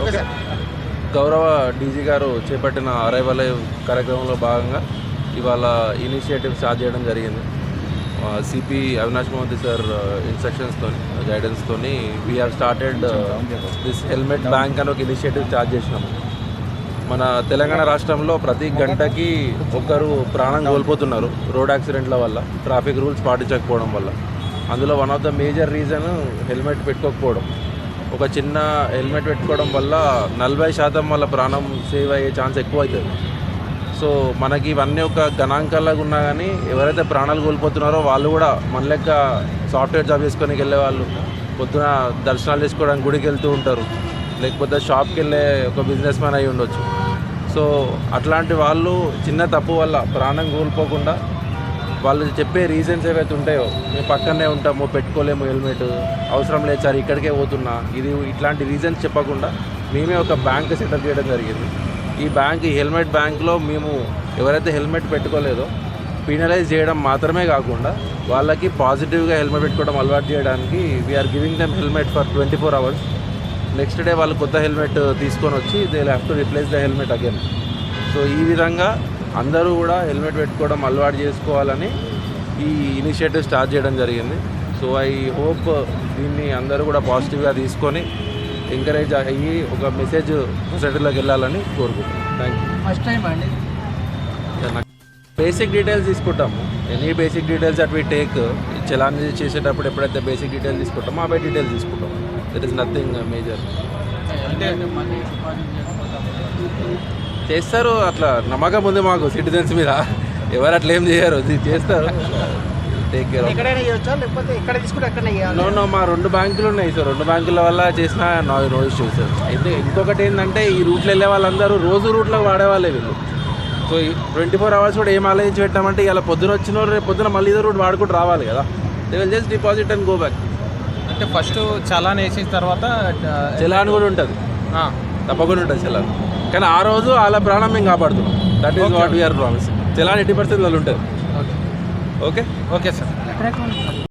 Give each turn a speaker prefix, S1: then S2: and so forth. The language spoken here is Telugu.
S1: ఓకే.
S2: గౌరవ డీజీ గారు చేపట్టిన అరైవల్ కార్యక్రమంలో భాగంగా ఇవాళ ఇనిషియేటివ్ స్టార్ట్ చేయడం జరిగింది. సిపి అవినాష్ మోహంతి సార్ ఇన్స్ట్రక్షన్స్తో గైడెన్స్తో we have started this helmet bank అని ఒక ఇనిషియేటివ్ స్టార్ట్ చేసినాము. మన తెలంగాణ రాష్ట్రంలో ప్రతి గంటకి ఒకరు ప్రాణం కోల్పోతున్నారు రోడ్ యాక్సిడెంట్ల వల్ల, ట్రాఫిక్ రూల్స్ పాటించకపోవడం వల్ల. అందులో one of the major reason helmet పెట్టుకోకపోవడం. ఒక చిన్న హెల్మెట్ పెట్టుకోవడం వల్ల 40% వాళ్ళ ప్రాణం సేవ్ అయ్యే ఛాన్స్ ఎక్కువ అవుతుంది. సో మనకి ఇవన్నీ ఒక గణాంకాలాగా ఉన్నా కానీ ఎవరైతే ప్రాణాలు కోల్పోతున్నారో వాళ్ళు కూడా మన లెక్క సాఫ్ట్వేర్ జాబ్ చేసుకొని వెళ్ళే వాళ్ళు, పొద్దున దర్శనాలు చేసుకోవడానికి గుడికి వెళ్తూ ఉంటారు, లేకపోతే షాప్కి వెళ్ళే ఒక బిజినెస్ మ్యాన్ అయి ఉండొచ్చు. సో అట్లాంటి వాళ్ళు చిన్న తప్పు వల్ల ప్రాణం కోల్పోకుండా వాళ్ళు చెప్పే రీజన్స్ ఏవైతే ఉంటాయో, మేము పక్కనే ఉంటాము, పెట్టుకోలేము హెల్మెట్, అవసరం లేదు సార్ ఇక్కడికే పోతున్నా, ఇది ఇట్లాంటి రీజన్స్ చెప్పకుండా మేమే ఒక బ్యాంక్ సెటప్ చేయడం జరిగింది. ఈ బ్యాంక్, ఈ హెల్మెట్ బ్యాంక్లో మేము ఎవరైతే హెల్మెట్ పెట్టుకోలేదో పీనలైజ్ చేయడం మాత్రమే కాకుండా వాళ్ళకి పాజిటివ్గా హెల్మెట్ పెట్టుకోవడం అలవాటు చేయడానికి we are giving them helmet for 24 hours. Next day వాళ్ళు కొత్త హెల్మెట్ తీసుకొని వచ్చి they have to replace the helmet again. So ఈ విధంగా అందరూ కూడా హెల్మెట్ పెట్టుకోవడం అలవాటు చేసుకోవాలని ఈ ఇనిషియేటివ్ స్టార్ట్ చేయడం జరిగింది. సో ఐ హోప్ దీన్ని అందరూ కూడా పాజిటివ్గా తీసుకొని ఎంకరేజ్ అయ్యి ఒక మెసేజ్ సొసైటీలోకి వెళ్ళాలని కోరుకుంటున్నాను. Thank you.
S1: ఫస్ట్ టైం అండి.
S2: బేసిక్ డీటెయిల్స్ తీసుకుంటాము. Any basic details at we take. Challan చేసేటప్పుడు ఎప్పుడైతే బేసిక్ డీటెయిల్స్ తీసుకుంటామో అవే డీటెయిల్స్ తీసుకుంటాం. That is nothing major. చేస్తారు, అట్లా నమ్మకం ఉంది మాకు సిటిజన్స్ మీద. ఎవరు అట్లా ఏం చేయరు, చేస్తారు. Take care.
S1: ఎక్కడైనా చేయొచ్చా లేకపోతే ఎక్కడ తీసుకుంటే అక్కడ
S2: నో మా 2 బ్యాంకులు ఉన్నాయి సార్. 2 బ్యాంకుల వల్ల చేసిన నో ఇష్యూ సార్. అయితే ఇంకొకటి ఏంటంటే ఈ రూట్లో వెళ్ళే వాళ్ళందరూ రోజు రూట్లో వాడేవాళ్ళే వీళ్ళు. సో 24 hours కూడా ఏం ఆలోచించి పెట్టామంటే ఇలా పొద్దున వచ్చిన రేపు పొద్దున మళ్ళీ ఇదే రూట్ వాడుకుంటూ రావాలి కదా. They will just deposit and go back.
S3: అంటే ఫస్ట్ చలాన్ వేసిన తర్వాత
S2: చలాన్ కూడా ఉంటుంది, తప్పకుండా ఉంటుంది చలాన్. కానీ ఆ రోజు వాళ్ళ ప్రాణం మేము కాపాడుతున్నాం. That is what we are promise. Challan 80% వాళ్ళు ఉంటుంది.
S3: Okay
S2: okay
S3: okay sir.